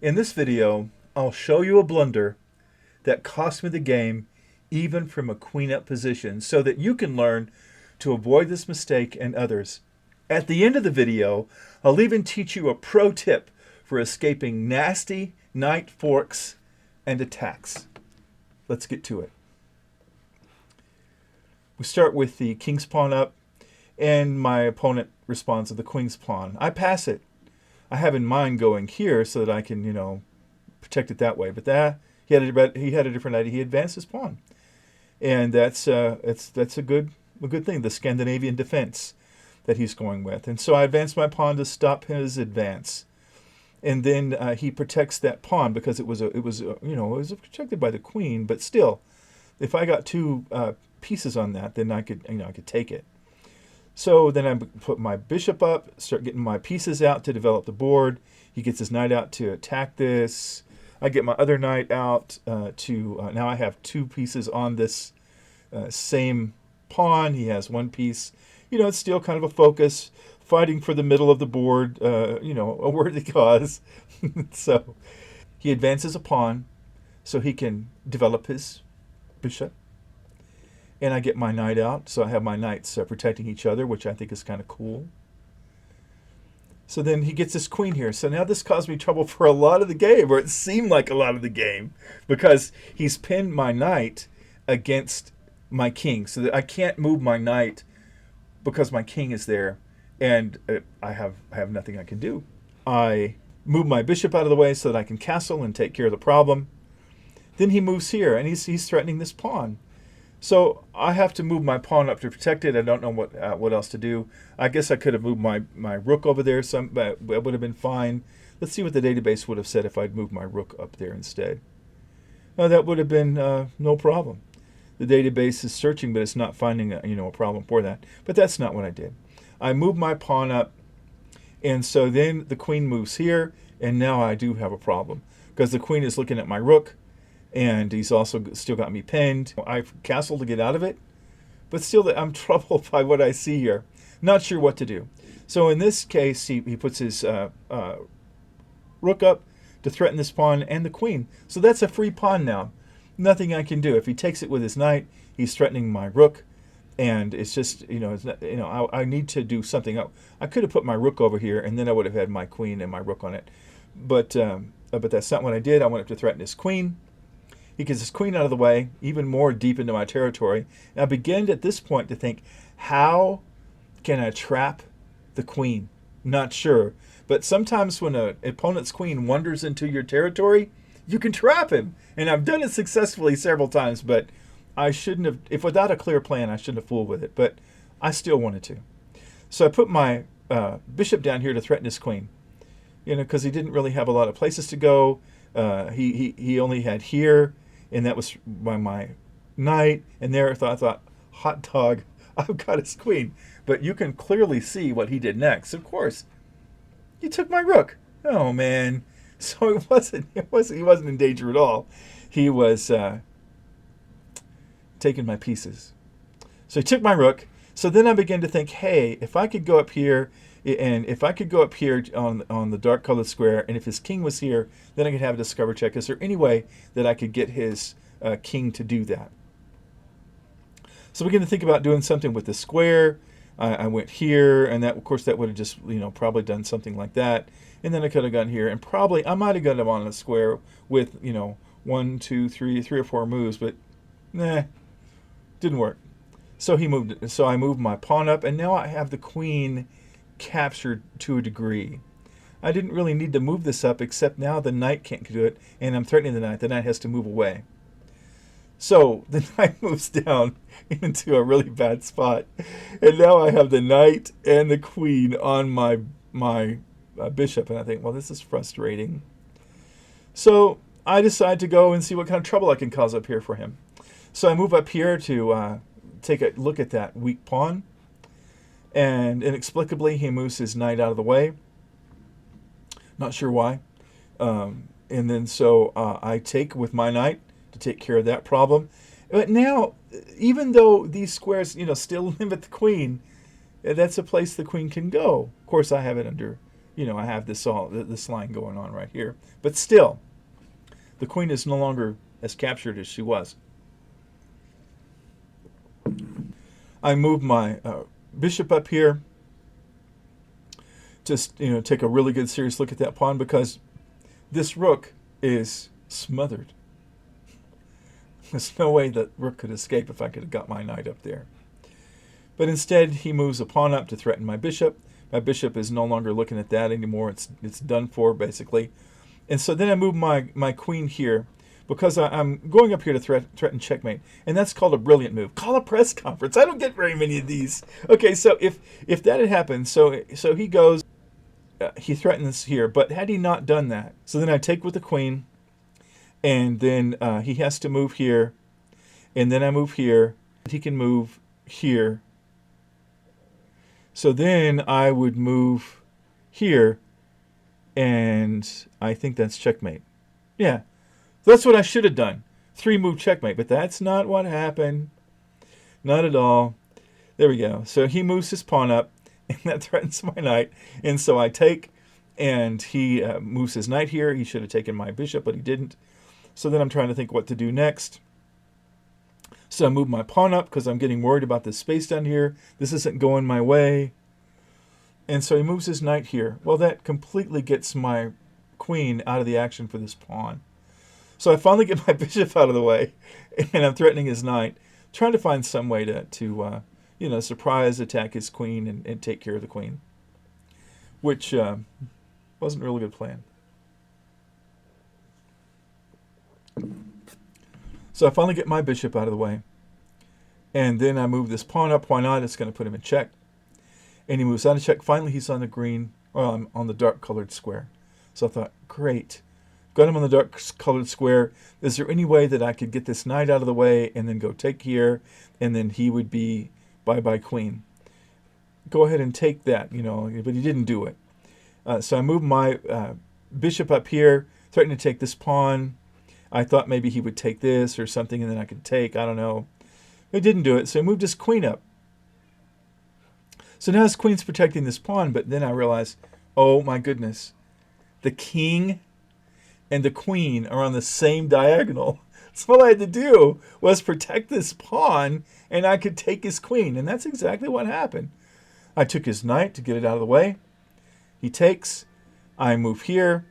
In this video, I'll show you a blunder that cost me the game even from a queen up position so that you can learn to avoid this mistake and others. At the end of the video, I'll even teach you a pro tip for escaping nasty knight forks and attacks. Let's get to it. We start with the king's pawn up, and my opponent responds to the queen's pawn. I pass it. I have in mind going here so that I can, protect it that way. But he had a different idea. He advanced his pawn, and that's a good thing. The Scandinavian defense that he's going with, and so I advanced my pawn to stop his advance, and then he protects that pawn because it was protected by the queen. But still, if I got two pieces on that, then I could take it. So then I put my bishop up, start getting my pieces out to develop the board. He gets his knight out to attack this. I get my other knight out now I have two pieces on this same pawn. He has one piece. It's still kind of a focus, fighting for the middle of the board, a worthy cause. So he advances a pawn so he can develop his bishop. And I get my knight out, so I have my knights protecting each other, which I think is kind of cool. So then he gets this queen here. So now this caused me trouble for a lot of the game, or it seemed like a lot of the game, because he's pinned my knight against my king, so that I can't move my knight because my king is there, and I have nothing I can do. I move my bishop out of the way so that I can castle and take care of the problem. Then he moves here, and he's threatening this pawn. So I have to move my pawn up to protect it. I don't know what else to do. I guess I could have moved my rook over there. That would have been fine. Let's see what the database would have said if I'd moved my rook up there instead. That would have been no problem. The database is searching, but it's not finding a problem for that. But that's not what I did. I moved my pawn up, and so then the queen moves here, and now I do have a problem because the queen is looking at my rook. And he's also still got me pinned. I've castled to get out of it, but still I'm troubled by what I see here. Not sure what to do. So in this case, he puts his rook up to threaten this pawn and the queen. So that's a free pawn now. Nothing I can do. If he takes it with his knight, he's threatening my rook. And it's just, I need to do something. I could have put my rook over here, and then I would have had my queen and my rook on it. But that's not what I did. I went up to threaten his queen. He gets his queen out of the way, even more deep into my territory. And I begin at this point to think, how can I trap the queen? Not sure. But sometimes when an opponent's queen wanders into your territory, you can trap him. And I've done it successfully several times, but I shouldn't have, if without a clear plan, I shouldn't have fooled with it. But I still wanted to. So I put my bishop down here to threaten his queen, because he didn't really have a lot of places to go. He only had here. And that was my knight. And there I thought, hot dog, I've got his queen. But you can clearly see what he did next. Of course, he took my rook. Oh, man. So he wasn't in danger at all. He was taking my pieces. So he took my rook. So then I began to think, hey, if I could go up here, and if I could go up here on the dark colored square, and if his king was here, then I could have a discover check. Is there any way that I could get his king to do that? So we began to think about doing something with the square. I went here, and that, of course, that would have just, probably done something like that. And then I could have gone here, and probably I might have got him on a square with, 1, 2, 3 or 4 moves, but didn't work. So I moved my pawn up, and now I have the queen captured to a degree. I didn't really need to move this up, except now the knight can't do it, and I'm threatening the knight. The knight has to move away. So the knight moves down into a really bad spot, and now I have the knight and the queen on my bishop, and I think, well, this is frustrating. So I decide to go and see what kind of trouble I can cause up here for him. So I move up here to take a look at that weak pawn. And inexplicably, he moves his knight out of the way. Not sure why. And then so I take with my knight to take care of that problem. But now, even though these squares, still limit the queen, that's a place the queen can go. Of course, I have it under, I have this line going on right here. But still, the queen is no longer as captured as she was. I move my bishop up here. Just, take a really good serious look at that pawn, because this rook is smothered. There's no way that rook could escape if I could have got my knight up there. But instead, he moves a pawn up to threaten my bishop. My bishop is no longer looking at that anymore. It's done for, basically. And so then I move my queen here, because I'm going up here to threaten checkmate. And that's called a brilliant move. Call a press conference. I don't get very many of these. Okay, so if that had happened, so he goes, he threatens here. But had he not done that, so then I take with the queen, and then he has to move here, and then I move here. He can move here. So then I would move here, and I think that's checkmate. Yeah, that's what I should have done. 3-move checkmate, but that's not what happened. Not at all. There we go. So he moves his pawn up, and that threatens my knight. And so I take, and he moves his knight here. He should have taken my bishop, but he didn't. So then I'm trying to think what to do next. So I move my pawn up because I'm getting worried about this space down here. This isn't going my way. And so he moves his knight here. Well, that completely gets my queen out of the action for this pawn. So I finally get my bishop out of the way, and I'm threatening his knight, trying to find some way to surprise attack his queen and take care of the queen, which wasn't a really good plan. So I finally get my bishop out of the way, and then I move this pawn up. Why not? It's going to put him in check. And he moves out of check. Finally, he's on the green, or I'm on the dark-colored square. So I thought, great. Got him on the dark-colored square. Is there any way that I could get this knight out of the way and then go take here, and then he would be bye-bye queen? Go ahead and take that, but he didn't do it. So I moved my bishop up here, threatening to take this pawn. I thought maybe he would take this or something, and then I could take. I don't know. He didn't do it, so I moved his queen up. So now his queen's protecting this pawn, but then I realized, oh my goodness, the king and the queen are on the same diagonal. So all I had to do was protect this pawn, and I could take his queen, and that's exactly what happened. I took his knight to get it out of the way. He takes. I move here.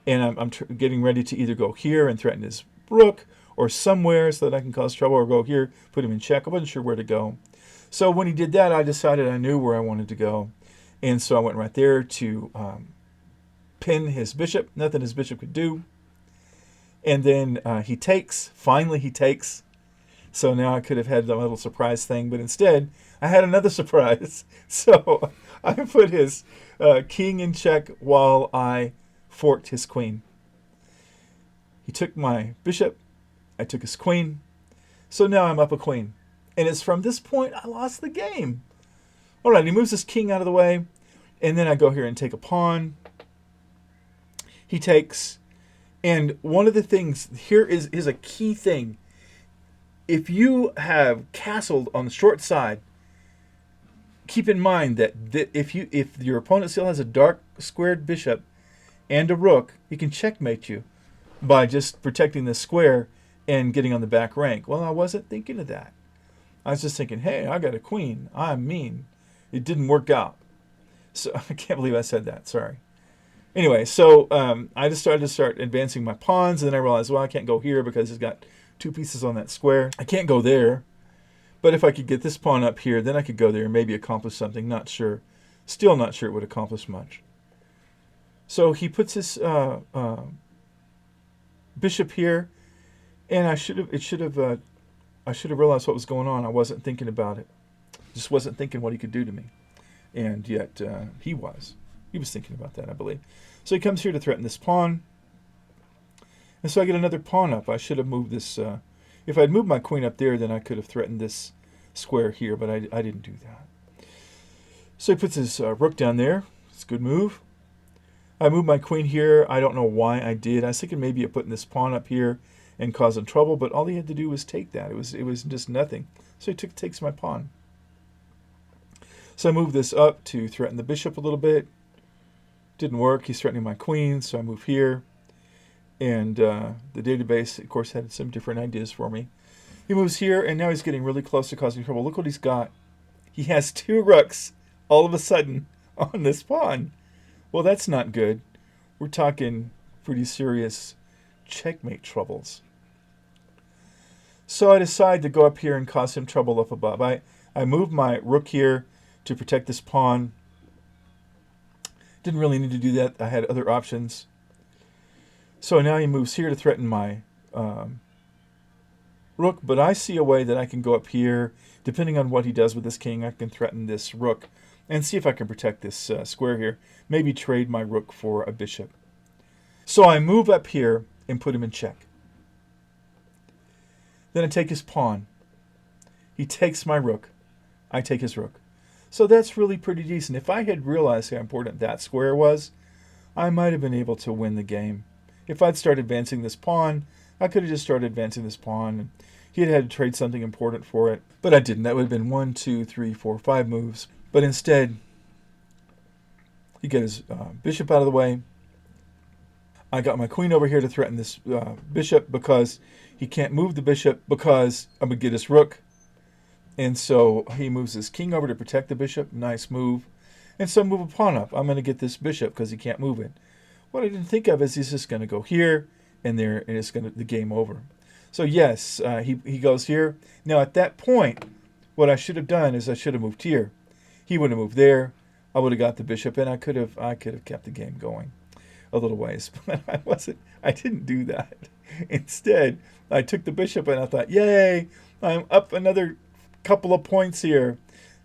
And I'm getting ready to either go here and threaten his rook, or somewhere so that I can cause trouble, or go here, put him in check. I wasn't sure where to go. So when he did that, I decided I knew where I wanted to go. And so I went right there to pin his bishop. Nothing his bishop could do. And then he takes. Finally, he takes. So now I could have had a little surprise thing. But instead, I had another surprise. So I put his king in check while I forked his queen. He took my bishop. I took his queen. So now I'm up a queen. And it's from this point I lost the game. All right, he moves his king out of the way. And then I go here and take a pawn. He takes. And one of the things here is a key thing. If you have castled on the short side, keep in mind that if your opponent still has a dark squared bishop and a rook, he can checkmate you by just protecting the square and getting on the back rank. Well, I wasn't thinking of that. I was just thinking, hey, I got a queen. I'm mean. It didn't work out. So I can't believe I said that. Sorry. Anyway, so I just started to start advancing my pawns, and then I realized, well, I can't go here because it's got 2 pieces on that square. I can't go there. But if I could get this pawn up here, then I could go there and maybe accomplish something. Not sure. Still not sure it would accomplish much. So he puts his bishop here, and I should have realized what was going on. I wasn't thinking about it. Just wasn't thinking what he could do to me, and yet he was thinking about that, I believe. So he comes here to threaten this pawn, and so I get another pawn up. I should have moved this. If I'd moved my queen up there, then I could have threatened this square here, but I didn't do that. So he puts his rook down there. It's a good move. I moved my queen here. I don't know why I did. I was thinking maybe of putting this pawn up here and causing trouble, but all he had to do was take that. It was just nothing. So he takes my pawn. So I moved this up to threaten the bishop a little bit. Didn't work. He's threatening my queen, so I move here. And the database, of course, had some different ideas for me. He moves here, and now he's getting really close to causing trouble. Look what he's got. He has 2 rooks all of a sudden on this pawn. Well, that's not good. We're talking pretty serious checkmate troubles. So I decide to go up here and cause him trouble up above. I move my rook here to protect this pawn. Didn't really need to do that. I had other options. So now he moves here to threaten my rook, but I see a way that I can go up here. Depending on what he does with this king, I can threaten this rook and see if I can protect this square here. Maybe trade my rook for a bishop. So I move up here and put him in check. Then I take his pawn. He takes my rook. I take his rook. So that's really pretty decent. If I had realized how important that square was, I might have been able to win the game. If I'd started advancing this pawn, I could have just started advancing this pawn, and he'd had to trade something important for it. But I didn't. That would have been 1, 2, 3, 4, 5 moves. But instead, he got his bishop out of the way. I got my queen over here to threaten this bishop because he can't move the bishop because I'm going to get his rook. And so he moves his king over to protect the bishop. Nice move. And so I move a pawn up. I'm going to get this bishop because he can't move it. What I didn't think of is he's just going to go here and there, and it's going to the game over. So yes, he goes here. Now at that point, what I should have done is I should have moved here. He would have moved there. I would have got the bishop, and I could have kept the game going a little ways. But I didn't do that. Instead, I took the bishop, and I thought, yay, I'm up another couple of points here.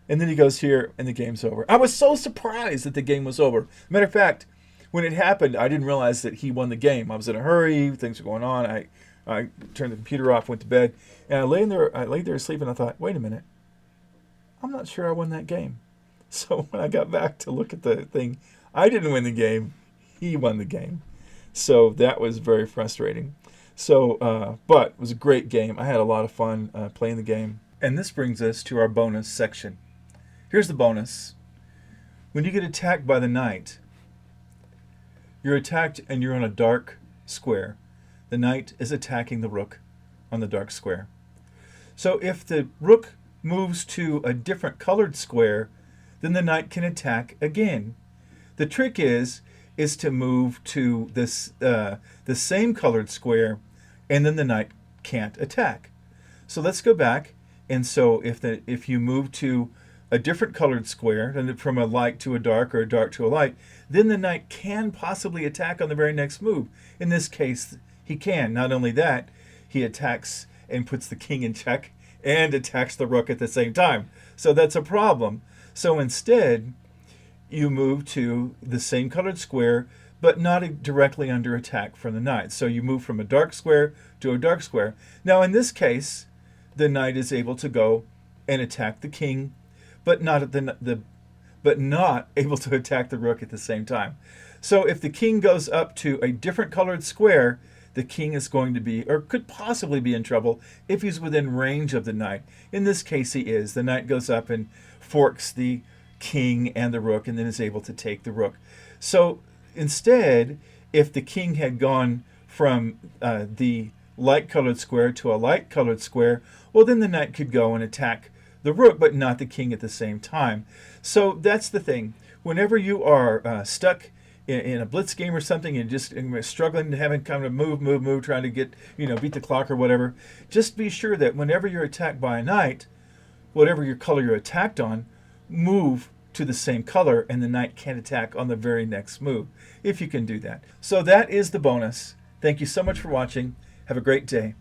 And then he goes here, and the game's over. I was so surprised that the game was over. Matter of fact, when it happened, I didn't realize that he won the game. I was in a hurry. Things were going on. I turned the computer off, went to bed, and I laid there asleep, and I thought, wait a minute. I'm not sure I won that game. So when I got back to look at the thing, I didn't win the game. He won the game. So that was very frustrating. So, but it was a great game. I had a lot of fun playing the game. And this brings us to our bonus section. Here's the bonus. When you get attacked by the knight, you're attacked and you're on a dark square. The knight is attacking the rook on the dark square. So if the rook moves to a different colored square, then the knight can attack again. The trick is to move to this the same colored square, and then the knight can't attack. So let's go back. And so if you move to a different colored square, and from a light to a dark or a dark to a light, then the knight can possibly attack on the very next move. In this case, he can. Not only that, he attacks and puts the king in check and attacks the rook at the same time. So that's a problem. So instead, you move to the same colored square, but not directly under attack from the knight. So you move from a dark square to a dark square. Now in this case, the knight is able to go and attack the king, but not able to attack the rook at the same time. So if the king goes up to a different colored square, the king is going to be, or could possibly be in trouble if he's within range of the knight. In this case, he is. The knight goes up and forks the king and the rook, and then is able to take the rook. So instead, if the king had gone from the light-colored square to a light-colored square, well, then the knight could go and attack the rook, but not the king at the same time. So that's the thing. Whenever you are stuck in a blitz game or something, and just struggling to having kind of move, trying to get, beat the clock or whatever, just be sure that whenever you're attacked by a knight, whatever your color you're attacked on, move to the same color, and the knight can't attack on the very next move, if you can do that. So that is the bonus. Thank you so much for watching. Have a great day.